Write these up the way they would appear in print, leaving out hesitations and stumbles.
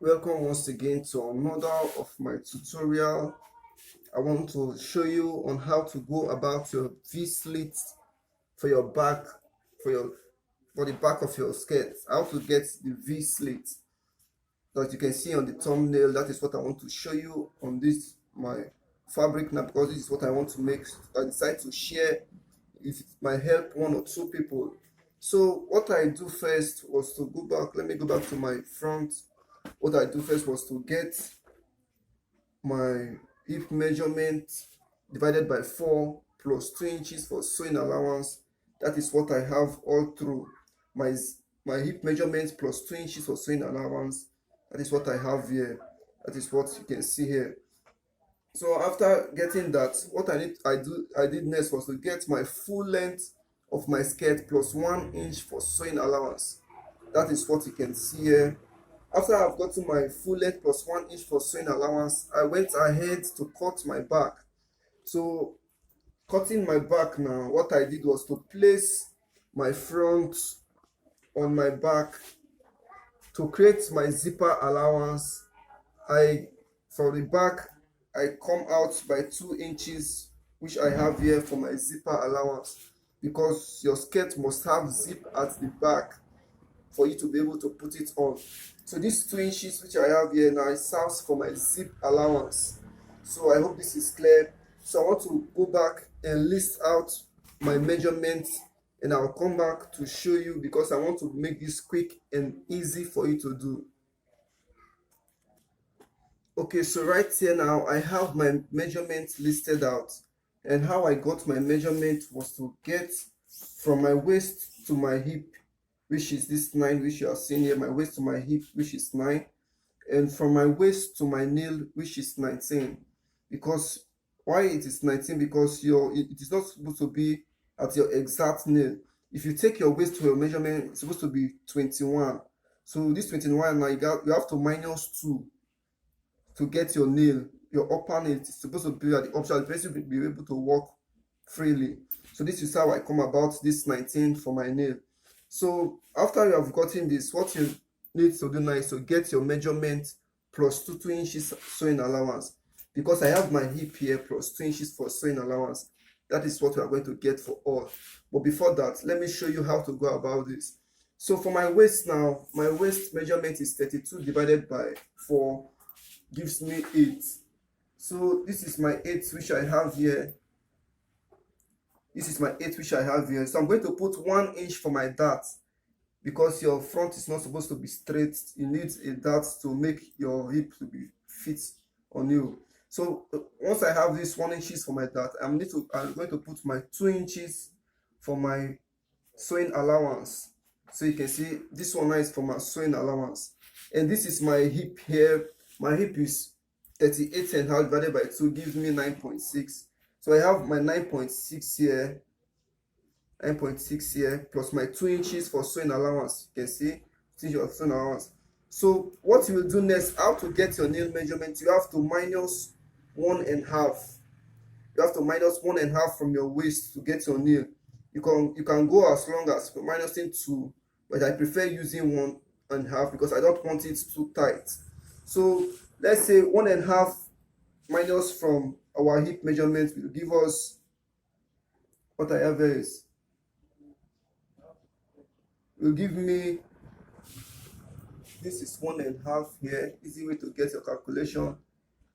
Welcome once again to another of my tutorial. I want to show you on how to go about your V-slit for your back, for your for the back of your skirt. How to get the V-slit that you can see on the thumbnail. That is what I want to show you on this my fabric now, because this is what I want to make. I decided to share if it might help one or two people. So what I do first was to go back. Let me go back to my front. What I do first was to get my hip measurement divided by 4 plus 2 inches for sewing allowance. That is what I have all through my hip measurement plus 2 inches for sewing allowance. That is what I have here. That is what you can see here. So after getting that, what I did next was to get my full length of my skirt plus 1 inch for sewing allowance. That is what you can see here. After I've gotten my full length plus 1 inch for sewing allowance, I went ahead to cut my back. So cutting my back now, what I did was to place my front on my back to create my zipper allowance. For the back, I come out by 2 inches, which I have here for my zipper allowance, because your skirt must have zip at the back for you to be able to put it on. So these 2 inches which I have here now, it serves for my zip allowance. So I hope this is clear. So I want to go back and list out my measurements, and I'll come back to show you, because I want to make this quick and easy for you to do. Okay, so right here now I have my measurements listed out, and how I got my measurement was to get from my waist to my hip, which is this 9, which you are seeing here, my waist to my hip, which is 9, and from my waist to my nail, which is 19. Because why it is 19? Because it is not supposed to be at your exact nail. If you take your waist to your measurement, it's supposed to be 21. So this 21 now, you have to minus 2 to get your nail. Your upper nail is supposed to be at the optional place to be able to walk freely. So this is how I come about this 19 for my nail. So after you have gotten this, what you need to do now is to get your measurement plus 2 inches sewing allowance, because I have my hip here plus 2 inches for sewing allowance. That is what we are going to get for all. But before that, let me show you how to go about this. So for my waist now, my waist measurement is 32 divided by 4 gives me 8. So this is my 8 which I have here. This is my 8 which I have here. So I'm going to put 1 inch for my dart, because your front is not supposed to be straight. You need a dart to make your hip to be fit on you. So once I have this 1 inches for my dart, I'm going to put my 2 inches for my sewing allowance. So you can see this one is for my sewing allowance, and this is my hip here. My hip is 38 and a half divided by 2 gives me 9.6. So I have my 9.6 here, 9.6 here, plus my 2 inches for sewing allowance. You can see 2 inches of sewing allowance. So what you will do next, how to get your nail measurement, you have to minus 1.5. You have to minus 1.5 from your waist to get your nail. You can go as long as minusing 2, but I prefer using 1.5 because I don't want it too tight. So let's say 1.5 minus from our hip measurement will give us, what I have here is, will give me, this is 1.5 here, easy way to get your calculation,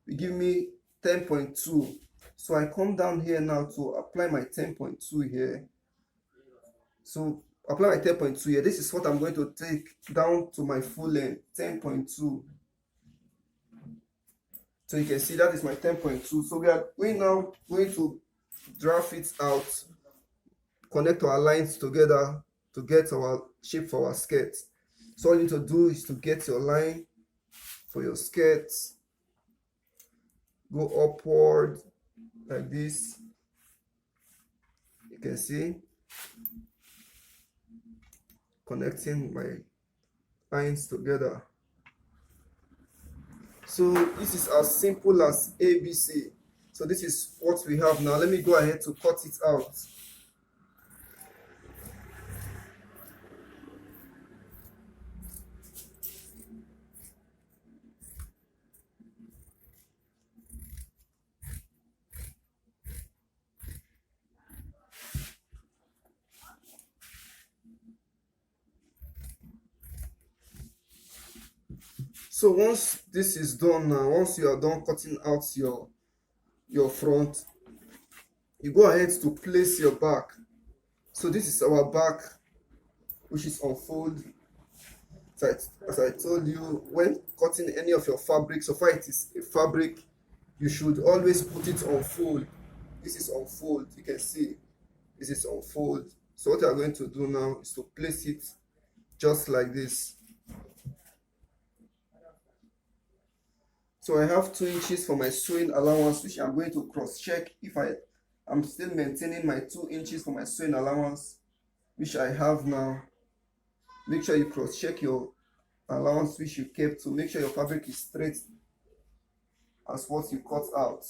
will give me 10.2. So I come down here now to apply my 10.2 here. So apply my 10.2 here. This is what I'm going to take down to my full length, 10.2. So you can see that is my 10.2. So we are going to draft it out, connect our lines together to get our shape for our skirt. So all you need to do is to get your line for your skirt, go upward like this. You can see connecting my lines together. So this is as simple as ABC. So this is what we have now. Let me go ahead to cut it out. So once this is done now, once you are done cutting out your front, you go ahead to place your back. So this is our back, which is unfold. As I told you, when cutting any of your fabric, so far it is a fabric, you should always put it on fold. This is on fold. You can see this is on fold. So what you are going to do now is to place it just like this. So I have 2 inches for my sewing allowance, which I'm going to cross check if I'm still maintaining my 2 inches for my sewing allowance, which I have now. Make sure you cross check your allowance which you kept to make sure your fabric is straight as what you cut out.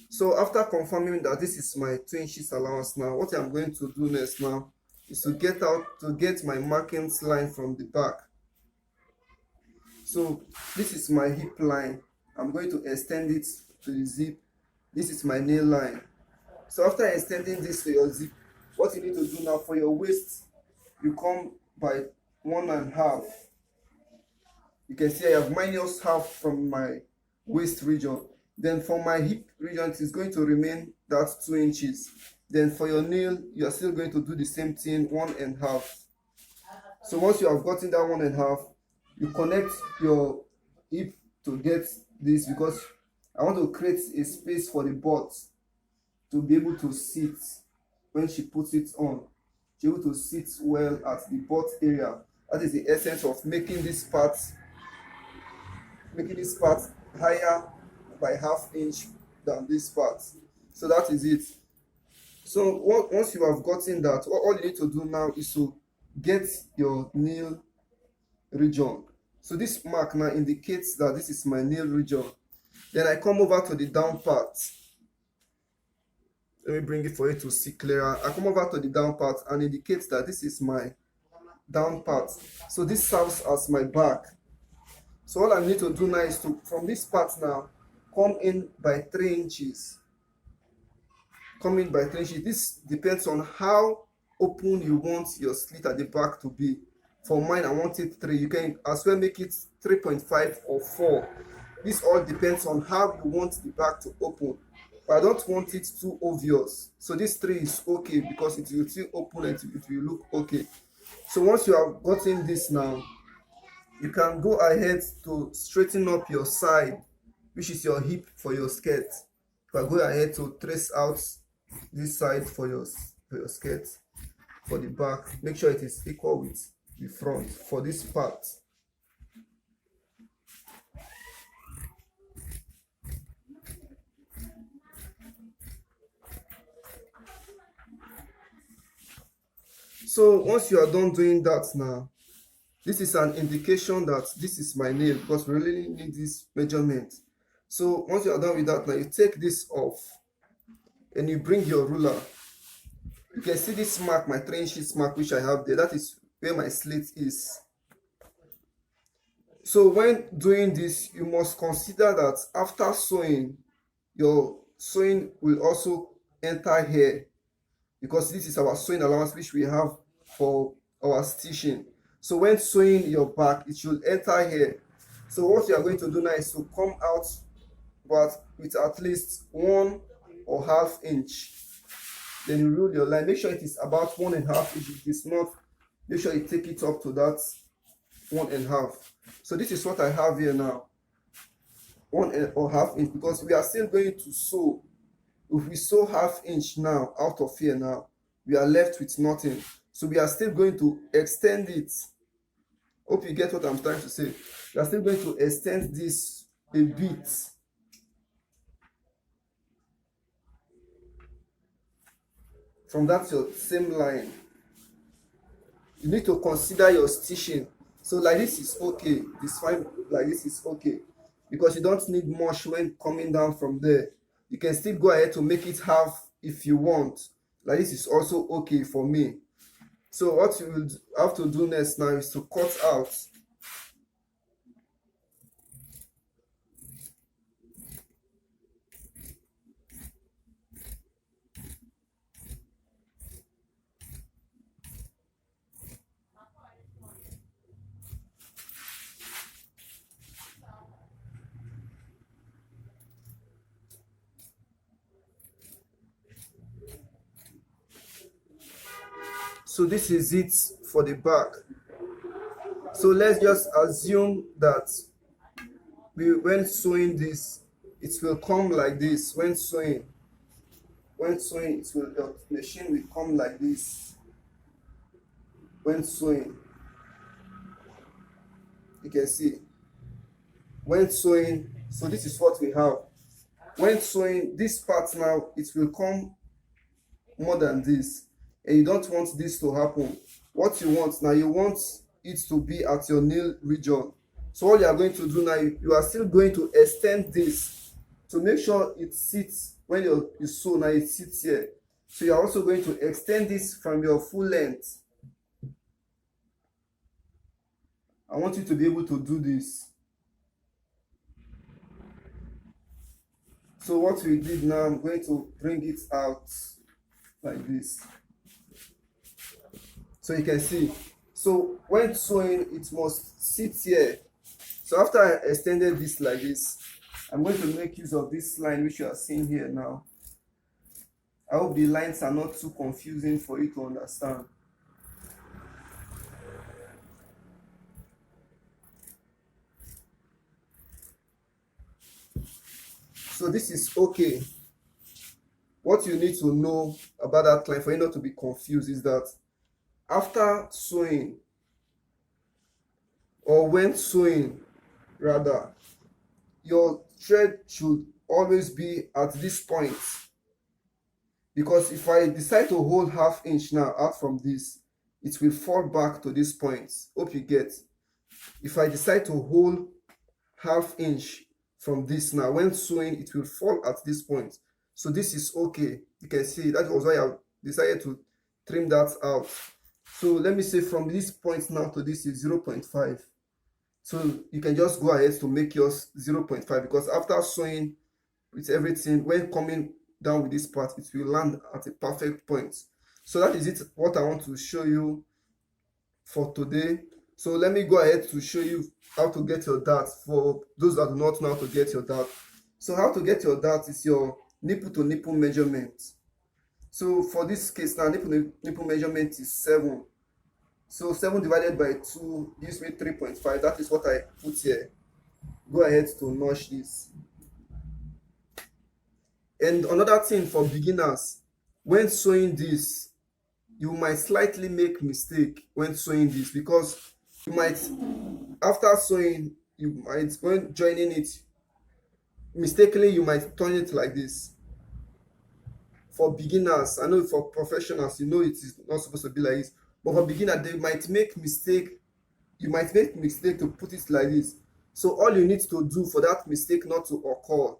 So after confirming that this is my 2 inches allowance now, what I'm going to do next now is to get my markings line from the back. So this is my hip line. I'm going to extend it to the zip. This is my nail line. So after extending this to your zip, what you need to do now for your waist, you come by 1.5. You can see I have minus half from my waist region. Then for my hip region, it is going to remain that 2 inches. Then for your nail, you are still going to do the same thing, 1.5. So once you have gotten that 1.5, you connect your hip to get this, because I want to create a space for the butt to be able to sit when she puts it on. She's able to sit well at the butt area. That is the essence of making this part higher by ½ inch than this part. So that is it. So once you have gotten that, all you need to do now is to get your nail region. So this mark now indicates that this is my nail region. Then I come over to the down part. Let me bring it for you to see clearer. I come over to the down part and indicates that this is my down part. So this serves as my back. So all I need to do now is to, from this part now, come in by 3 inches. Come in by 3 inches. This depends on how open you want your slit at the back to be. For mine, I want it 3. You can as well make it 3.5 or 4. This all depends on how you want the back to open. But I don't want it too obvious. So this 3 is okay because it will still open and it will look okay. So once you have gotten this now, you can go ahead to straighten up your side, which is your hip for your skirt. You can go ahead to trace out this side for your skirt, for the back. Make sure it is equal with the front for this part. So once you are done doing that now, this is an indication that this is my nail, because we really need this measurement. So once you are done with that now, you take this off and you bring your ruler. You can see this mark, my 3 inches mark, which I have there. That is where my slit is. So when doing this, you must consider that after sewing, your sewing will also enter here, because this is our sewing allowance which we have for our stitching. So when sewing your back, it should enter here. So what you are going to do now is to come out but with at least 1.5 inch. Then you rule your line. Make sure it is about 1.5 inch. If it is not, make sure you take it up to that 1.5. So this is what I have here now, 1.5 inch, because we are still going to sew. If we sew ½ inch now out of here now, we are left with nothing. So we are still going to extend it. Hope you get what I'm trying to say. We are still going to extend this a bit. From that your same line. You need to consider your stitching. So like this is okay. This fine, like this is okay, because you don't need much when coming down from there. You can still go ahead to make it half if you want. Like this is also okay for me. So what you will have to do next now is to cut out. So this is it for the back. So let's just assume that when sewing this, it will come like this. When sewing, the machine will come like this. When sewing, you can see. When sewing, so this is what we have. When sewing this part now, it will come more than this, and you don't want this to happen. What you want now, you want it to be at your nail region. So what you are going to do now, you are still going to extend this to make sure it sits. When you sew now, it sits here. So you are also going to extend this from your full length. I want you to be able to do this. So what we did now, I'm going to bring it out like this. So you can see. So when sewing, it must sit here. So after I extended this like this, I'm going to make use of this line which you are seeing here now. I hope the lines are not too confusing for you to understand. So this is okay. What you need to know about that line for you not to be confused is that after sewing, or when sewing rather, your thread should always be at this point, because if I decide to hold ½ inch now out from this, it will fall back to this point. Hope you get. If I decide to hold ½ inch from this now, when sewing, it will fall at this point. So this is okay. You can see that was why I decided to trim that out. So let me say from this point now to this is 0.5. So you can just go ahead to make yours 0.5, because after sewing with everything, when coming down with this part, it will land at a perfect point. So that is it, what I want to show you for today. So let me go ahead to show you how to get your dart for those that do not know how to get your dart. So how to get your dart is your nipple to nipple measurement. So for this case now, nipple to nipple measurement is 7. So 7 divided by 2 gives me 3.5. That is what I put here. Go ahead to notch this. And another thing for beginners, when sewing this, you might slightly make mistake when sewing this, because you might, after sewing, you might, when joining it, mistakenly you might turn it like this. For beginners, I know for professionals, you know it is not supposed to be like this, but for beginners, they might make mistake. You might make mistake to put it like this. So all you need to do for that mistake not to occur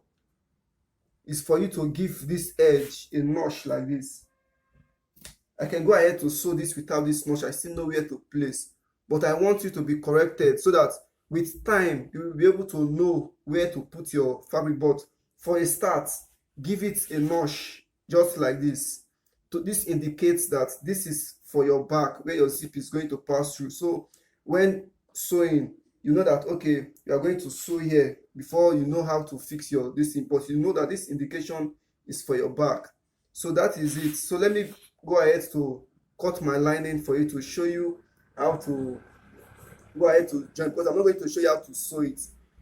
is for you to give this edge a notch like this. I can go ahead to sew this without this notch. I still know where to place, but I want you to be corrected so that with time you will be able to know where to put your fabric. But for a start, give it a notch just like this. This indicates that this is for your back, where your zip is going to pass through. So when sewing, you know that okay, you are going to sew here before you know how to fix your this thing, but you know that this indication is for your back. So that is it. So let me go ahead to cut my lining for you to show you how to go ahead to join, because I'm not going to show you how to sew it,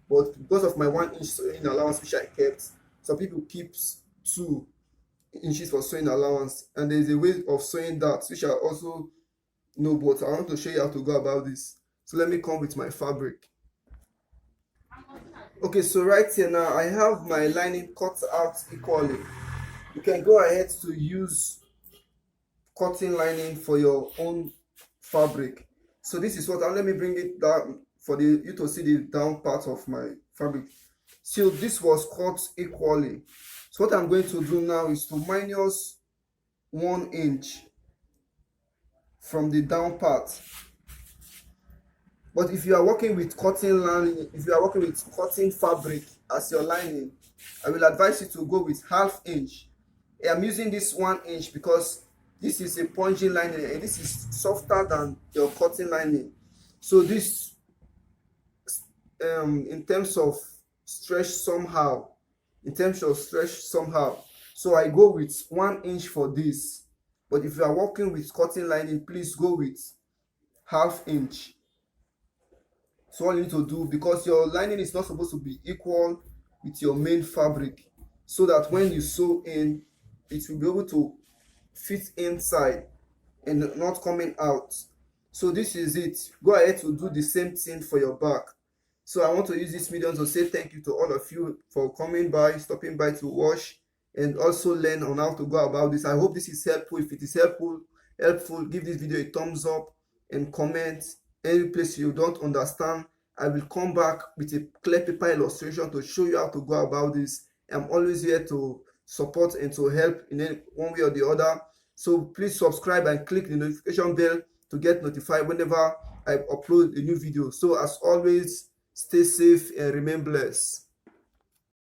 but because of my 1 inch sewing allowance which I kept, some people keep 2 inches for sewing allowance, and there is a way of sewing that which I also know, but I want to show you how to go about this. So let me come with my fabric. Okay, so right here now I have my lining cut out equally. You can go ahead to use cotton lining for your own fabric. So this is what, let me bring it down for you to see the down part of my fabric. So this was cut equally. So what I'm going to do now is to minus 1 inch from the down part. But if you are working with cotton lining, if you are working with cotton fabric as your lining, I will advise you to go with ½ inch. I'm using this 1 inch because this is a spongy lining and this is softer than your cotton lining. So this, in terms of stretch somehow, so I go with 1 inch for this. But if you are working with cotton lining, please go with 1/2 inch. So all you need to do, because your lining is not supposed to be equal with your main fabric, so that when you sew in, it will be able to fit inside and not coming out. So this is it. Go ahead to do the same thing for your back. So I want to use this medium to say thank you to all of you for coming by, stopping by to watch and also learn on how to go about this. I hope this is helpful. If it is helpful, give this video a thumbs up and comment any place you don't understand. I will come back with a clear paper illustration to show you how to go about this. I'm always here to support and to help in any one way or the other. So please subscribe and click the notification bell to get notified whenever I upload a new video. So as always, stay safe and remain blessed.